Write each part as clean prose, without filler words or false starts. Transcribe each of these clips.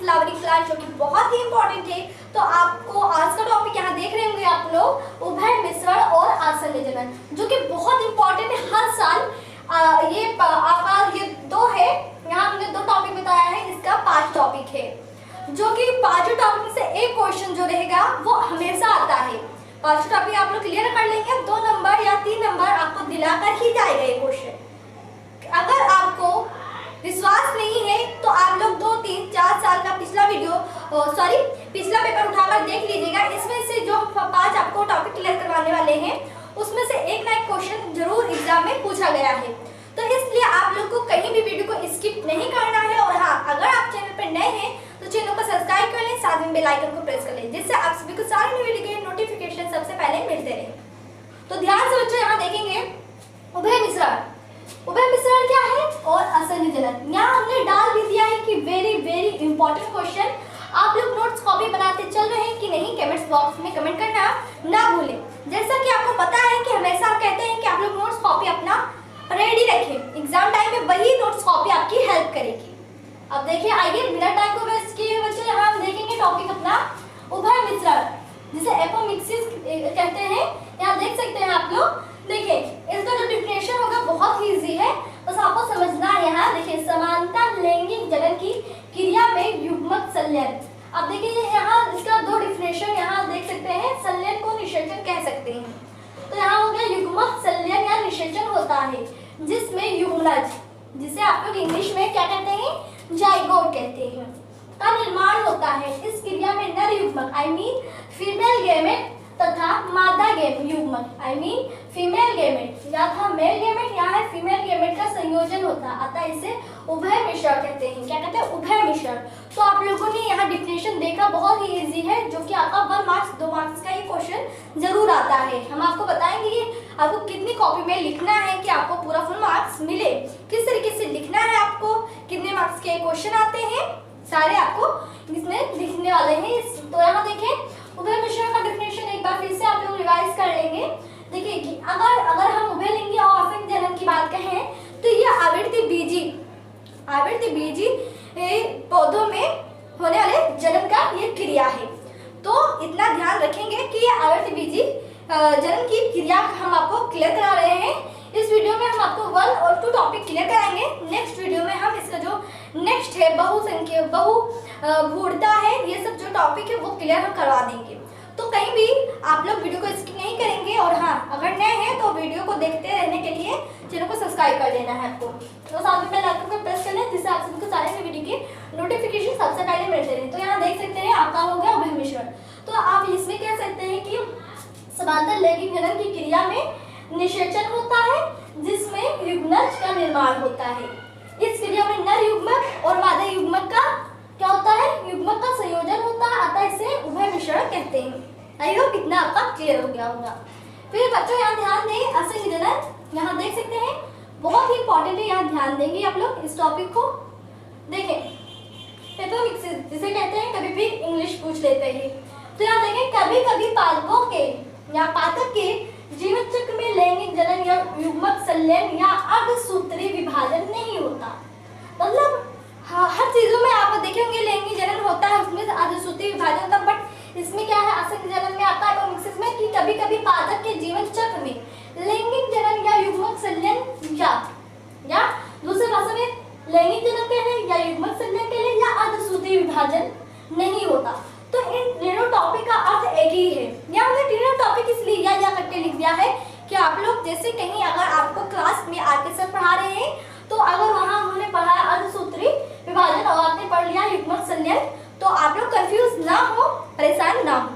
Flowering plant, जो कि बहुत ही इंपॉर्टेंट है। तो आपको आज का टॉपिक यहाँ देख रहे होंगे आप लोग, उभय मिश्रण और आसन्न जनन, जो कि बहुत इंपॉर्टेंट है हर साल। ये दो है, यहाँ हमने दो टॉपिक बताया है, इसका 5 टॉपिक है, जो कि 5 टॉपिक से एक क्वेश्चन जो रहेगा वो हमेशा आता है। 5 टॉपिक आप लोग क्लियर कर लेंगे, 2 नंबर या 3 नंबर आपको दिलाकर ही जाएगा ये क्वेश्चन। अगर आपको विश्वास नहीं है तो आप लोग 2, 3, 4 साल का पिछला पेपर उठाकर देख लीजिएगा। इसमें से जो 5 आपको टॉपिक क्लियर करवाने वाले हैं, उसमें से एक ना एक क्वेश्चन जरूर एग्जाम में पूछा गया है। तो इसलिए आप लोग को कहीं भी वीडियो को स्किप नहीं करना है। और हाँ, अगर आप चैनल पर नए हैं तो चैनल को सब्सक्राइब कर लें, साथ में बेल आइकन को प्रेस कर लें, जिससे आप सभी को सारे नए वीडियो के नोटिफिकेशन सबसे पहले मिलते रहे। तो ध्यान से बच्चों यहाँ देखेंगे, उभय मिश्रण क्या है और आसन्न जनन। यहाँ हमने डाल भी दिया है कि वेरी इंपॉर्टेंट क्वेश्चन। आप लोग नोट्स कॉपी बनाते चल रहे हैं कि नहीं, कमेंट्स बॉक्स में कमेंट करना ना भूलें। जैसा कि आपको पता है कि हमेशा कहते हैं कि आप लोग नोट्स कॉपी अपना रेडी रखें, एग्जाम टाइम में वही नोट्स कॉपी आपकी हेल्प करेगी। अब देखिए, आइए बिना टाइम को वेस्ट किए बच्चे यहाँ हम देखेंगे टॉपिक अपना उभय मिश्रण, जिसे एपोमिक्सिस कहते हैं। यहाँ देख सकते हैं आप लोग, देखिए इसका जो डिफिनेशन होगा बहुत ही इजी है, बस आपको समझना है। यहाँ देखिए, समानता लैंगिक जनन की क्रिया में युग्मक संलयन। अब देखिए यहाँ इसका 2 डिफिनेशन यहाँ देख सकते हैं। संलयन को निषेचन कह सकते हैं। तो यहाँ हो गया युग्मक संलयन या निषेचन होता है, जिसमें युग्मनज, जिसे आप लोग इंग्लिश में क्या कहते हैं, जाइगोट कहते हैं, का निर्माण होता है। इस क्रिया में नर युग्मक आई मीन फीमेल गैमेट तथा मादा युग्मक आई मीन फीमेल गैमेट या था मेल गैमेट या है फीमेल गैमेट का संयोजन होता है, अतः इसे उभय मिश्रण कहते हैं। क्या कहते हैं, उभय मिश्रण। तो आप लोगों ने यहाँ डिफिनेशन देखा, बहुत ही इजी है, जो कि आपका 1 मार्क्स 2 मार्क्स का ये क्वेश्चन जरूर आता है। हम आपको बताएंगे कि आपको कितनी कॉपी में लिखना है कि आपको पूरा फुल मार्क्स मिले, किस तरीके से लिखना है, आपको कितने मार्क्स के क्वेश्चन आते हैं, सारे आपको इसमें लिखने वाले हैं। तो यहाँ देखें, उभय मिश्रण का डिफिनेशन एक बार फिर से आप लोग रिवाइज कर लेंगे। देखिए कि अगर हम उभय लिंगी और आसन्न जनन की बात कहें तो ये आवृत्ति बीजी पौधों में होने वाले जन्म का ये क्रिया है। तो इतना ध्यान रखेंगे कि ये आवृत्ति बीजी जन्म की क्रिया हम आपको क्लियर करा रहे हैं। इस वीडियो में हम आपको 1 और 2 टॉपिक क्लियर कराएंगे। नेक्स्ट वीडियो में हम इसका जो नेक्स्ट है बहुभूरता है, ये सब जो टॉपिक है वो क्लियर हम करवा देंगे। तो कहीं भी आप लोग वीडियो को स्किप नहीं करेंगे। और हाँ, अगर नए हैं तो वीडियो को देखते रहने के लिए चैनल को सब्सक्राइब कर लेना है आपको, तो साथ में बेल आइकन को प्रेस कर लें, जिससे आप सभी को सारे वीडियो के नोटिफिकेशन सबसे पहले मिलते रहे। तो यहाँ देख सकते हैं आपका हो गया उभय मिश्रण। तो आप इसमें कह सकते हैं कि समांतर लैंगिक जनन की क्रिया में निषेचन होता है, जिसमें युग्मनज का निर्माण होता है। इस क्रिया में नर युग्मक और मादा युग्मक का क्या होता है, युग्मक का संयोजन होता है, अतः इसे उभय मिश्रण कहते हैं। आई होप इतना आपका क्लियर हो गया होगा। फिर बच्चों यहाँ ध्यान दें, आसन्न जनन, यहाँ देख सकते हैं बहुत ही इंपॉर्टेंट है, यहाँ ध्यान देंगे आप लोग इस टॉपिक को। देखें, एपोमिक्सिस जिसे कहते हैं, कभी भी इंग्लिश पूछ लेते हैं। तो यहाँ देखें, कभी कभी पादप के जीवन चक्र में लैंगिक जनन या युग्मक संलयन या अर्धसूत्री विभाजन नहीं होता। मतलब हर चीजों में आप देखेंगे लैंगिक जनन होता है, उसमें अर्धसूत्री विभाजन होता है, बट इसमें क्या है, आसन्न जनन में आता है एपोमिक्सिस में कि कभी कभी पादप के जीवन चक्र में लैंगिक जनन या युग्मक संलयन या दूसरे भाषा में लैंगिक जनन कह लें या युग्मक संलयन कह लें या अर्धसूत्री विभाजन नहीं होता। तो इन तीनों टॉपिक का अर्थ एक ही है। यहाँ हमने तीनों टॉपिक इसलिए या करके लिख दिया है कि आप लोग जैसे कहीं अगर आपको क्लास में आके सर पढ़ा रहे हैं, तो अगर वहाँ उन्होंने पढ़ाया अर्धसूत्री विभाजन और आपने पढ़ लिया युग्मक संलयन, तो आप लोग कंफ्यूज ना हो, परेशान ना हो।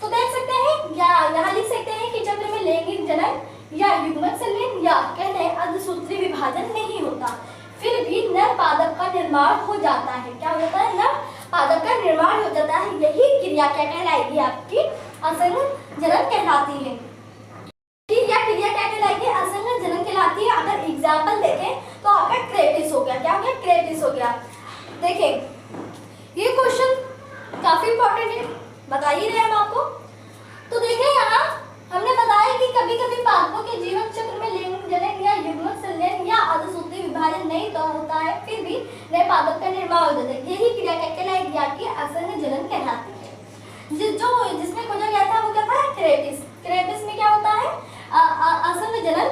तो देख सकते हैं या यहाँ लिख सकते हैं कि चक्र में लैंगिक जनन या युग्मक संलयन या कहते हैं अर्धसूत्री विभाजन नहीं होता, फिर भी नर पादप का निर्माण हो जाता है। क्या हो जाता है, नर पादप का निर्माण हो जाता है। यही क्रिया क्या कहलाएगी, आपकी आसन्न जनन कहलाती है। यह क्रिया क्या कहलाएगी, आसन्न जनन कहलाती है। अगर एग्जाम्पल देखें तो आपका क्रेटिस हो गया। क्या हो गया, क्रेटिस हो गया। देखें ये क्वेश्चन काफी इंपॉर्टेंट है, बता ही रहे हम आपको। तो देखें यहाँ हमने बताया कि कभी कभी पादपों के जीवन चक्र में लैंगिक जनन या युग्मक संलयन या अर्धसूत्री विभाजन नहीं तो होता है, फिर भी नए पादप का निर्माण हो जाता है। यही क्रिया क्या कहलाएगी, जिसमें खोजा गया था वो क्या था, क्रेपिस। क्रेपिस में क्या होता है, असंग जनन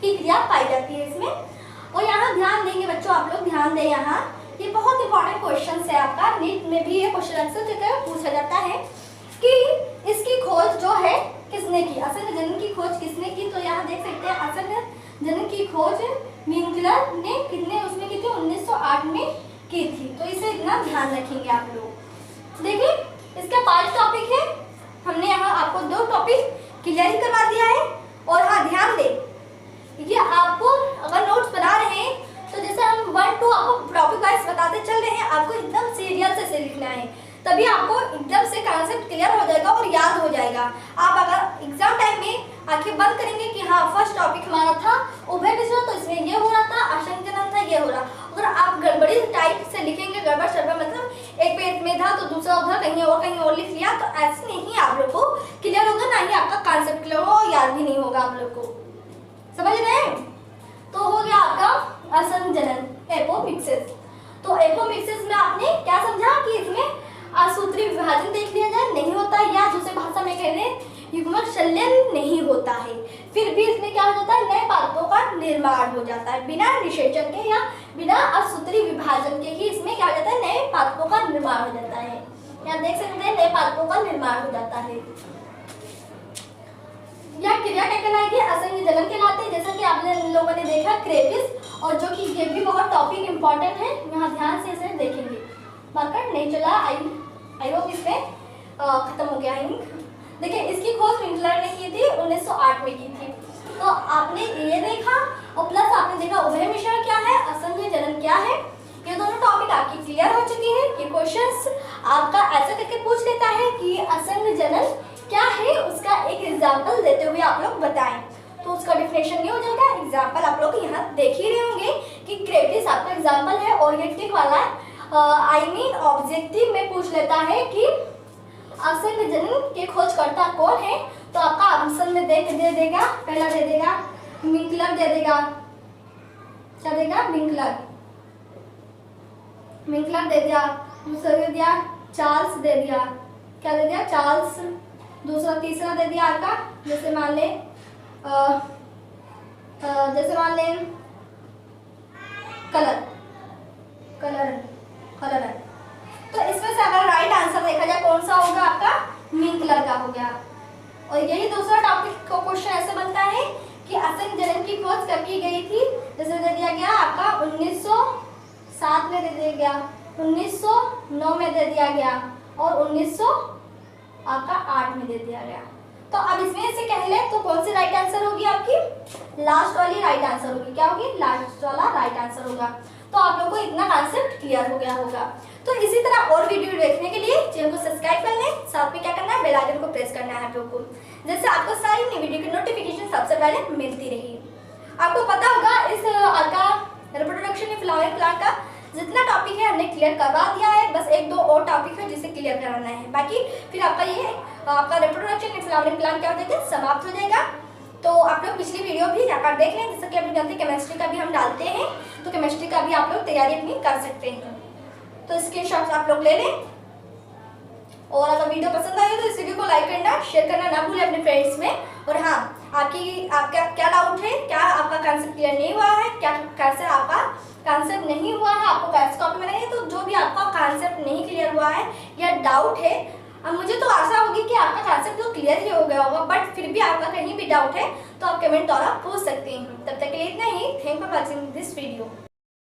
की क्रिया पाई जाती है इसमें। और यहाँ ध्यान देंगे बच्चों, आप लोग ध्यान दें, यहाँ ये बहुत इंपॉर्टेंट क्वेश्चन है आपका, नीट में भी ये क्वेश्चन अक्सर पूछा जाता है कि इसकी खोज जो है किसने की, असंग जनन की खोज किसने की। तो यहाँ देख सकते हैं असंग जनन की खोज विंकलर ने कितने उसमें की थी, 1908 में की थी। तो इसे इतना ध्यान रखेंगे आप लोग। देखिए इसका 5 टॉपिक है, हमने यहाँ आपको 2 टॉपिक क्लियर ही करवा दिया है। और हाँ ध्यान दें, ये आपको अगर नोट्स बना रहे हैं तो जैसे हम 1 2 आपको टॉपिक वाइज बताते चल रहे हैं, आपको एकदम सीरियल से लिखना है, तभी आपको एकदम से कॉन्सेप्ट क्लियर हो जाएगा और याद हो जाएगा। आप अगर एग्जाम टाइम में आंखें बंद करेंगे कि हाँ फर्स्ट टॉपिक हमारा था उभय मिश्रण, तो इसमें ये हो रहा था, असंग जनन था, ये हो रहा। अगर आप गड़बड़ी टाइप से लिखेंगे, गड़बड़ शड़बड़ मतलब एक पेज में था तो दूसरा उधर कहीं और लिख लिया, तो ऐसे नहीं आप लोग को क्लियर होगा, ना ही आपका कॉन्सेप्ट क्लियर होगा और याद भी नहीं होगा आप लोग को। समझ रहे हैं? तो हो गया आपका असंग जनन, एपोमिक्सिस। तो एपोमिक्सिस में आपने क्या समझा कि इसमें असूत्री विभाजन देख लिया जाए नहीं होता, या दूसरे भाषा में कह रहे युग्मक शल्यन नहीं होता है। फिर भी इसमें क्या हो जाता है, नए पादपों का निर्माण हो जाता है, बिना निषेचन के या बिना असूत्री विभाजन के ही इसमें क्या हो जाता है, नए पादपों का निर्माण हो जाता है। यहाँ देख सकते हैं नए पादपों का निर्माण हो जाता है। यह क्रिया क्या कहलाएगी, असंग जनन कहलाते हैं, जैसा कि आपने लोगों ने देखा क्रेपिस, और जो कि ये भी बहुत टॉपिक इंपॉर्टेंट है, यहाँ ध्यान से इसे देखेंगे। मार्कर नहीं चला, आई होप इसमें खत्म हो गया है। देखिए इसकी खोज विंकलर ने की थी, 1908 में की थी। तो आपने ये देखा और प्लस आपने देखा उभय मिश्रण क्या है, असंग जनन क्या है, ये दोनों टॉपिक आपकी क्लियर हो चुकी है। ये क्वेश्चंस आपका ऐसा करके पूछ लेता है कि असंग जनन क्या है, उसका एक एग्जाम्पल देते हुए आप लोग बताएं, तो उसका डिफिनेशन ये हो जाएगा। एग्जाम्पल आप लोग यहाँ देख ही रहे होंगे कि क्रेपिस आपका एग्जाम्पल है, और ये टिक वाला ऑब्जेक्टिव में पूछ लेता है कि असंग जनन के खोजकर्ता कौन है, तो आपका ऑप्शन में दे देगा, पहला दे देगा विंकलर, दे देगा क्या देगा, विंकलर दे दिया, दूसरा दे दिया चार्ल्स, दे दिया क्या दे दिया, चार्ल्स, दूसरा तीसरा दे दिया आपका जैसे मान ले कलर। तो इसमें से अगर राइट आंसर देखा जाए कौन सा होगा, आपका विंकलर का हो गया। और यही दूसरा टॉपिक को क्वेश्चन ऐसे बनता है कि असंग जनन की खोज कब की गई थी, जैसे दे दिया गया आपका 1907 में दे दिया गया, 1909 में दे दिया गया, और 1908 में दे दिया गया। तो अब इसमें से कह ले तो कौन सी राइट आंसर होगी आपकी, लास्ट वाली राइट आंसर होगी। क्या होगी, लास्ट वाला राइट आंसर होगा। तो आप लोगों को इतना कॉन्सेप्ट क्लियर हो गया होगा। तो इसी तरह और वीडियो देखने के लिए चैनल को सब्सक्राइब कर लें, साथ में क्या करना है, बेल आइकन को प्रेस करना है आप लोगों को, जैसे आपको सारी नई वीडियो की नोटिफिकेशन सबसे पहले मिलती रही। आपको पता होगा इस आपका रिप्रोडक्शन ऑफ फ्लावरिंग प्लांट का जितना टॉपिक है हमने क्लियर करवा दिया है, बस 1 2 और टॉपिक है जिसे क्लियर कराना है, बाकी फिर आपका ये आपका रिप्रोडक्शन ऑफ फ्लावरिंग प्लांट क्या हो जाएगा, समाप्त हो जाएगा। तो आप लोग पिछली वीडियो भी जाकर देख लें, जैसे कि आप जानते हैं केमिस्ट्री का भी हम डालते हैं, तो केमिस्ट्री का भी आप लोग तैयारी अपनी कर सकते हैं। तो स्क्रीनशॉट्स आप लोग ले लें, और अगर वीडियो पसंद आए तो इस वीडियो को लाइक करना, शेयर करना ना भूलें अपने फ्रेंड्स में। और हाँ, आपका क्या डाउट है, क्या आपका कॉन्सेप्ट क्लियर नहीं हुआ है, क्या कैसे आपका कॉन्सेप्ट नहीं हुआ है, आपको कैसे कॉपी बनानी है, तो जो भी आपका कॉन्सेप्ट नहीं क्लियर हुआ है या डाउट है, अब मुझे तो आशा होगी कि आपका कॉन्सेप्ट तो क्लियर ही हो गया होगा, बट फिर भी आपका कहीं भी डाउट है तो आप कमेंट द्वारा पूछ सकते हैं। तब तक के लिए इतना ही। Thank for watching this video.